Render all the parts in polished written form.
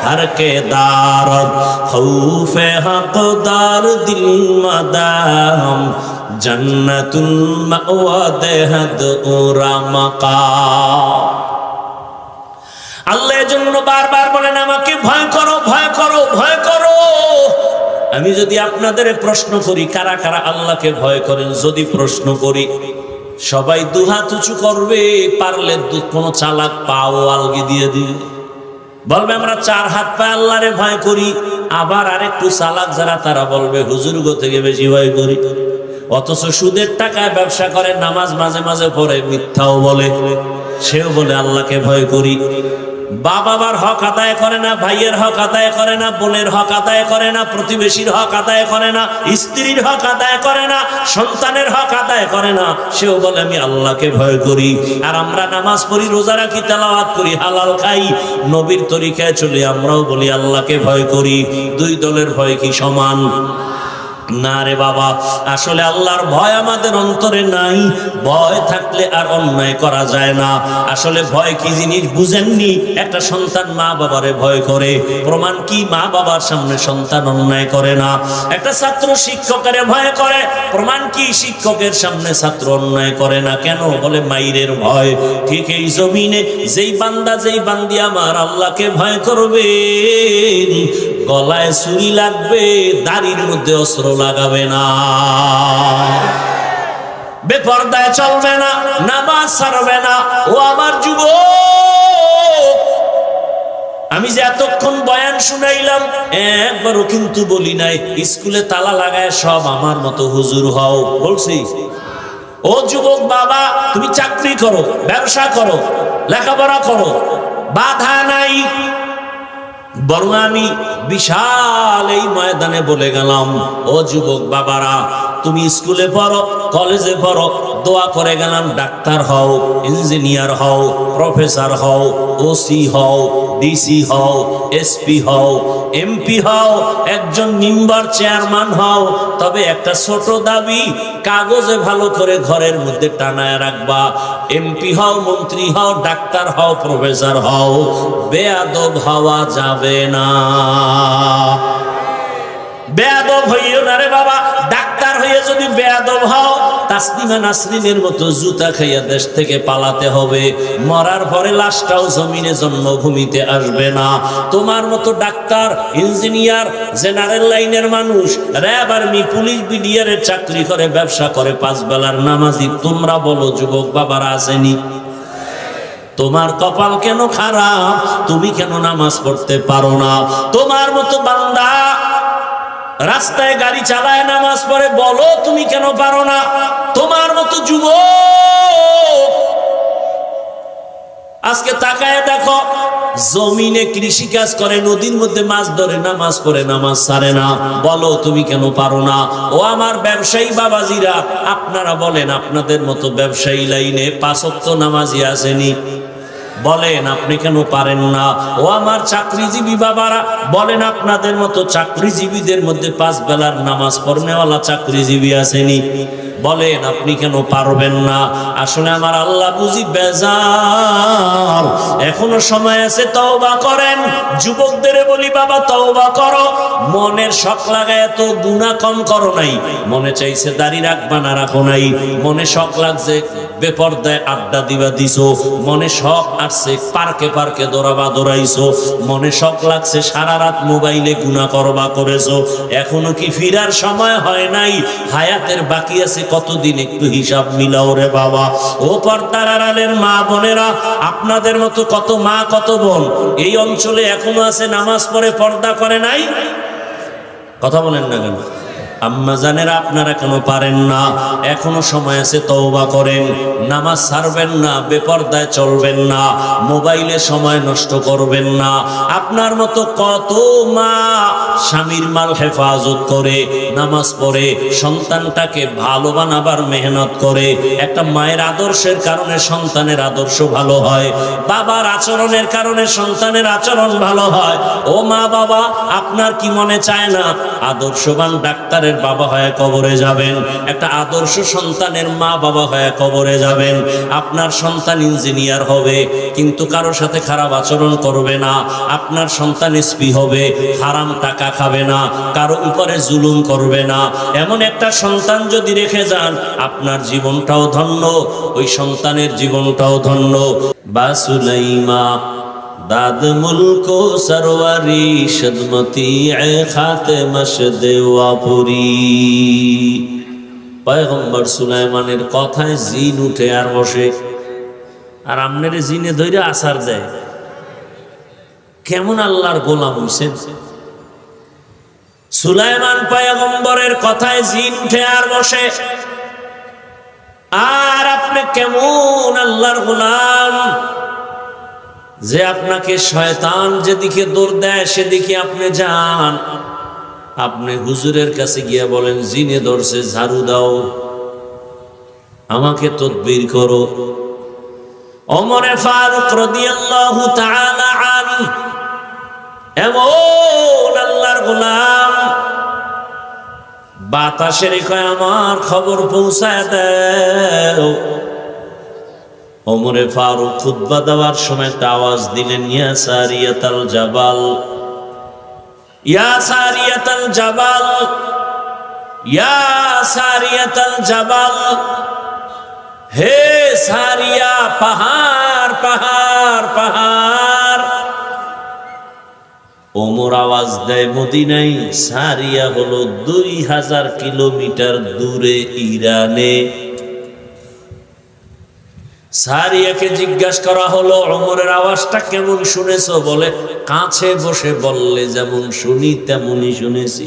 हर के दारद खौफे हक़दार दिल मदाम जन्नतुल मावा देहद उरा मकाम। আল্লাহ এজন্য বারবার বলেন আমাকে ভয় করো, ভয় করো, ভয় করো। আমি যদি আপনাদের প্রশ্ন করি কারা কারা আল্লাহকে ভয় করেন, যদি প্রশ্ন করি সবাই দুহাত উঁচু করবে, পারলে কোনো চালাক পাও আলগি দিয়ে দিবে, বলবে আমরা 4 হাত পায়ে আল্লাহরে ভয় করি। আবার আরেকটু চালাক যারা তারা বলবে হুজুর গো থেকে বেশি ভয় করি। অথচ সুদের টাকায় ব্যবসা করে, নামাজ মাঝে মাঝে পড়ে, মিথ্যাও বলে, সেও বলে আল্লাহকে ভয় করি। বাবার হক আদায় করে না, ভাইয়ের হক আদায় করে না, বোনের হক আদায় করে না, প্রতিবেশীর হক আদায় করে না, স্ত্রীর হক আদায় করে না, সন্তানের হক আদায় করে না, সেও বলে আমি আল্লাহকে ভয় করি। আর আমরা নামাজ পড়ি, রোজা রাখি, তেলাওয়াত করি, হালাল খাই, নবীর তরিকায় চলি, আমরাও বলি আল্লাহকে ভয় করি। দুই দলের ভয় কি সমান? না রে বাবা, আসলে আল্লাহর ভয় আমাদের অন্তরে নাই। ভয় থাকলে আর অন্যায় করা যায় না। আসলে ভয় কি জিনিস বুঝেননি? একটা সন্তান মা বাবারে ভয় করে, প্রমাণ কি? মা বাবার সামনে সন্তান অন্যায় করে না। একটা ছাত্র শিক্ষকের ভয় করে, প্রমাণ কি? শিক্ষকের সামনে ছাত্র অন্যায় করে না। কেন? বলে মাইরের ভয়। ঠিক এই জমিনে যেই বান্দা যেই বান্দি আমার আল্লাহকে ভয় করবে, গলায় ছুরি লাগবে, দাড়ির মধ্যে অস্ত্র লাগাবে না, বেপরদায় চলবে না, নামাজ ছাড়বে না। ও আমার যুবক, আমি যে এতক্ষণ বয়ান শুনাইলাম একবারও কিন্তু বলি নাই স্কুলে তালা লাগায় সব আমার মতো হুজুর হও, বলছি? ও যুবক বাবা, তুমি চাকরি করো, ব্যবসা করো, লেখাপড়া করো, বাধা নাই। বরং আমি বিশাল এই ময়দানে বলে গেলাম, ও যুবক বাবারা, তুমি স্কুলে পড়ো, কলেজে পড়ো, দোয়া করে গেলাম ডাক্তার হও, ইঞ্জিনিয়ার হও, প্রফেসর হও, ওসি হও, ডিসি হও, এসপি হও, এমপি হও, একজন মেম্বার চেয়ারম্যান হও। তবে একটা ছোট দাবি, কাগজে ভালো করে ঘরের মধ্যে টানায় রাখবা। এমপি হও, মন্ত্রী হও, ডাক্তার হও, প্রফেসর হও, বেয়াদব হওয়া যাবে না। বেয়াদব হইও না রে বাবা। ডাক্তার হয়ে যদি বেয়াদব হও, তাসলিমা নাসরিনের মতো জুতা খাইয়া দেশ থেকে পালাতে হবে। মরার পরে লাশটাও জমিনে জন্মভূমিতে আসবে না। তোমার মতো ডাক্তার, ইঞ্জিনিয়ার, জেনারেল লাইনের মানুষ, র্যাব, আর্মি, পুলিশ, বিডিআরের চাকরি করে, ব্যবসা করে, 5 বেলার নামাজি, তোমরা বলো যুবক বাবারা আসেনি? তোমার কপাল কেন খারাপ? তুমি কেন নামাজ পড়তে পারো না? তোমার মতো বান্দা রাস্তায় গাড়ি চালায়, নামাজ পড়ে, বলো তুমি কেন পারো না? তোমার মতো যুবক আজকে তাকায় দেখো, জমিনে কৃষি কাজ করে, নদীর মধ্যে মাছ ধরে, নামাজ পড়ে, নামাজ ছাড়ে না, বলো তুমি কেন পারো না? ও আমার ব্যবসায়ী বাবাজিরা, আপনারা বলেন আপনাদের মতো ব্যবসায়ী লাইনে 5 ওয়াক্ত নামাজি আসেনি? বলেন আপনি কেন পারেন না? ও আমার চাকরিজীবী বাবারা, বলেন আপনাদের মতো চাকরিজীবীদের মধ্যে 5 বেলার নামাজ পড়নেওয়ালা চাকরিজীবী আসেনি? বলেন আপনি কেন পারবেন না? আসলে আমার আল্লাহ বুঝি বেজার। এখনো সময় আছে, তওবা করেন। যুবকদের বলি বাবা তওবা করো। মনের শখ লাগায় তো গুনাহ কম করো নাই, মনে চাইছে দাড়ি রাখবা না রাখো নাই, মনে শখ লাগছে বেপরদায় আড্ডা দিবা দিছো, মনে শখ আসছে পার্কে পার্কে দৌড়াবা দৌড়াইছো, মনে শখ লাগছে সারা রাত মোবাইলে গুনাহ করবা করেছো। এখনো কি ফিরার সময় হয় নাই? হায়াতের বাকি আছে কতদিন? একটু হিসাব মিলাও রে বাবা। ও পর্দার আড়ালের মা বোনেরা, আপনাদের মতো কত মা কত বোন এই অঞ্চলে এখনো আছে নামাজ পড়ে পর্দা করে নাই? কথা বলেন না কেন? আম্মা জানেরা, আপনারা কেন পারেন না? এখনো সময় আছে, তওবা করেন। নামাজ ছাড়বেন না, বেপরদায় চলবেন না, মোবাইলে সময় নষ্ট করবেন না। আপনার মতো কত মা স্বামীর মাল হেফাজত করে, নামাজ পড়ে, সন্তানটাকে ভালো বানাবার মেহনত করে। একটা মায়ের আদর্শের কারণে সন্তানের আদর্শ ভালো হয়, বাবার আচরণের কারণে সন্তানের আচরণ ভালো হয়। ও মা বাবা, আপনার কি মনে চায় না আদর্শবান ডাক্তার ডাক্তারের বাবা হয়ে কবরে যাবেন, একটা আদর্শ সন্তানের মা বাবা হয়ে কবরে যাবেন। আপনার সন্তান ইঞ্জিনিয়ার হবে কিন্তু কারো সাথে খারাপ আচরণ করবে না। আপনার সন্তান এসপি হবে, হারাম টাকা খাবে না, কারো উপরে জুলুম করবে না। এমন একটা সন্তান যদি রেখে যান, আপনার জীবনটাও ধন্য, ওই সন্তানের জীবনটাও ধন্য। বাসুলাইমা দাদ মুলকো সরওয়ারি সদমতি এ খাতে মশদে ওয়াপুরি। পয়গম্বর সুলাইমানের কথায় জিন উঠে আর বসে, আর আমনেরে জিনে ধইরা আসার দেয়। কেমন আল্লাহর গোলাম হইছেন। সুলাইমান পয়গম্বরের কথায় জিন উঠে আর বসে, আর আপনি কেমন আল্লাহর গোলাম যে আপনাকে শয়তান যেদিকে দৌড় দেয় সেদিকে আপনি যান। আপনি হুজুরের কাছে গিয়া বলেন, জিনে ধরছে, ঝাড়ু দাও, আমাকে তদবির করো। ওমরে ফারুক রাদিয়াল্লাহু তাআলা আনহু এমন আল্লাহর গোলাম, বাতাসের কয় আমার খবর পৌঁছায় দাও। ওমরে ফারুক খুতবা দেওয়ার সময় একটা আওয়াজ দিলেন, ইয়া সারিয়াতাল জাবাল, ইয়া সারিয়াতাল জাবাল, ইয়া সারিয়াতাল জাবাল। হে সারিয়া, পাহাড় পাহাড় পাহাড়। ওমর আওয়াজ দেয় মদিনায়। সারিয়া হলো 2000 কিলোমিটার দূরে ইরানে। সারিয়াকে জিজ্ঞাসা করা হলো, ওমরের আওয়াজটা কেমন শুনেছো? বলে, কাছে বসে বললে যেমন শুনি তেমনই শুনেছি।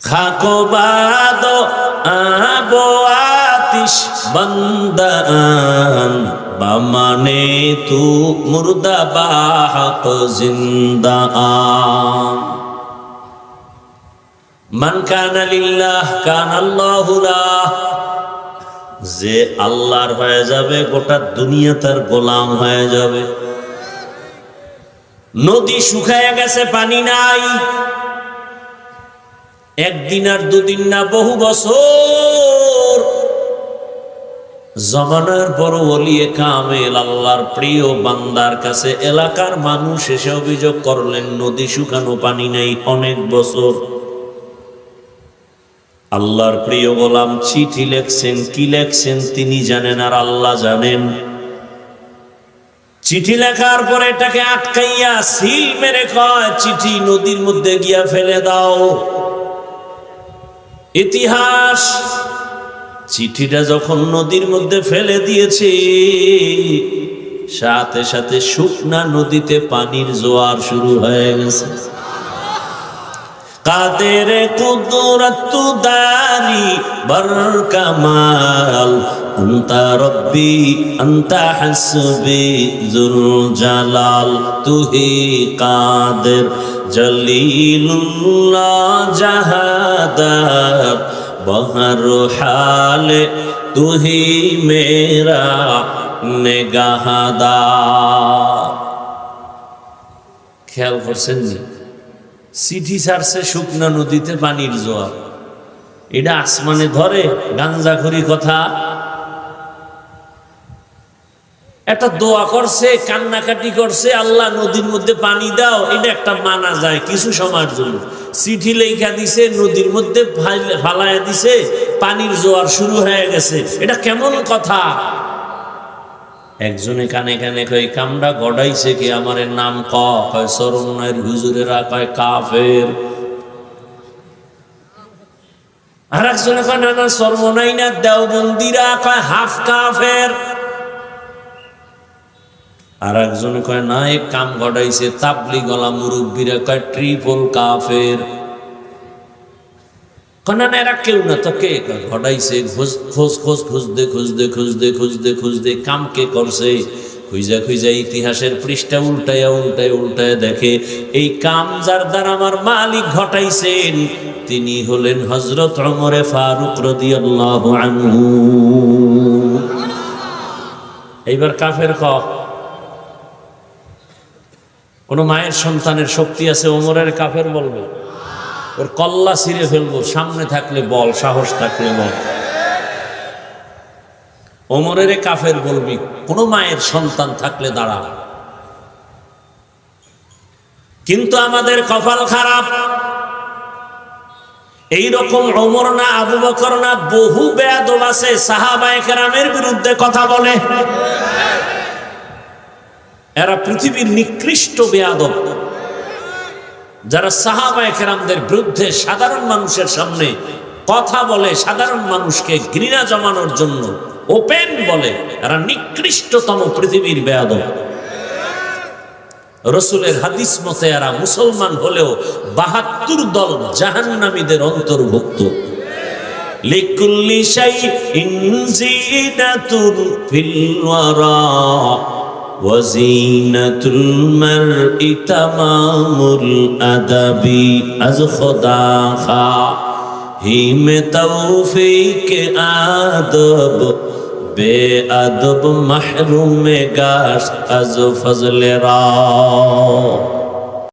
খাকো বাদো আবো আতিশ বন্দান বামানে তু মুর্দা বাহক জিন্দা আন। মান কানা লিল্লাহ কানা আল্লাহু লাহ। যে আল্লাহর হয়ে যাবে, গোটা দুনিয়া তার গোলাম হয়ে যাবে। নদী শুকায় গেছে, পানি নাই, একদিন আর দুদিন না, বহু বছর। জমানার পর ওলিয়ে কামেল আল্লাহর প্রিয় বান্দার কাছে এলাকার মানুষ এসে অভিযোগ করলেন, নদী শুকানো, পানি নাই, অনেক বছর। আল্লাহর প্রিয় গোলাম চিঠি লেখছেন, কি লেখছেন তিনি জানেন আর আল্লাহ জানেন। চিঠি লেখার পরে এটাকে আটকাইয়া সিল মেরে কয়, চিঠি নদীর মধ্যে গিয়া ফেলে দাও। ইতিহাস চিঠিটা যখন নদীর মধ্যে ফেলে দিয়েছে, সাথে সাথে শুকনা নদীতে পানির জোয়ার শুরু হয়ে গেছে। কাদের কুদরত দারি বর কামাল আনতা রব্বি আনতা হাসবি জুল জালাল তুহি কাদের জলিলুল্লাহ জাহাদাত বহর হালে তুহি মেরা নেগাহাদার। খেয়াল করছেন নি? চিঠি ছাড়ছে শুকনা নদীতে পানির জোয়ার। এটা আসমানে ধরে গাঞ্জাখুরি কথা। একটা দোয়া করছে, কান্নাকাটি করছে, আল্লাহ নদীর মধ্যে পানি দাও, এটা একটা মানা যায় কিছু সময়ের জন্য। চিঠি লেখা দিছে, নদীর মধ্যে ফালাইয়া দিছে, পানির জোয়ার শুরু হয়ে গেছে। এটা কেমন কথা? একজনে কানে কানে কয়, কামড়া গড়াইছে কি? আমার নাম কয় সরমনাইর হুজুরেরা কয় কাফের। আর একজনে কয় না না, সরমনাই না, দেওবন্দিরা কয় হাফ কাফের। আর একজনে কয় না, এক কাম ঘটাইছে তাবলিগওয়ালা মুরব্বীরা কয় ট্রিপল কাফের। না না, এরা কেউ না, তো কে ঘটাইছে? খোঁজ খুঁজতে খুঁজতে খুঁজতে খুঁজতে খুঁজতে কাম কে করছে খুঁজা খুঁজা ইতিহাসের পৃষ্ঠা উল্টায়া উল্টায় উল্টায় দেখে এই কাম যার দ্বারা আমার মালিক ঘটাইছেন তিনি হলেন হযরত ওমর ফারুক রাদিয়াল্লাহু আনহু। এইবার কাফের ক কোন মায়ের সন্তানের শক্তি আছে ওমরের কাফের বলবে? ওর কল্লা ছিঁড়ে ফেলবো, সামনে থাকলে বল, সাহস থাকলে বল। ওমরের কাফের বলবি, কোন মায়ের সন্তান থাকলে দাঁড়া। কিন্তু আমাদের কপাল খারাপ, এইরকম ওমর না, আবু বকর না, বহু বেয়াদব আছে সাহাবায়ে কেরামের বিরুদ্ধে কথা বলে। এরা পৃথিবীর নিকৃষ্ট বেয়াদব, যারা সাহাবায়ে কেরামদের বিরুদ্ধে সাধারণ মানুষের সামনে কথা বলে, সাধারণ মানুষকে ঘৃণা জমানোর জন্য ওপেন বলে, এরা নিকৃষ্টতম পৃথিবীর বেয়াদব। রসুলের হাদিস মতে এরা মুসলমান হলেও ৭২ দল জাহান্নামীদের অন্তর্ভুক্ত। লিকুল্লি শাইইন জিনাতুন ফিল ওয়ারা ওয়া জিনাতুল মারই তামামুল আদাবি আজ খুদা খা হিমে তৌফিক আদব বেআদব মাহরুম গাশ আজ ফজলে রা।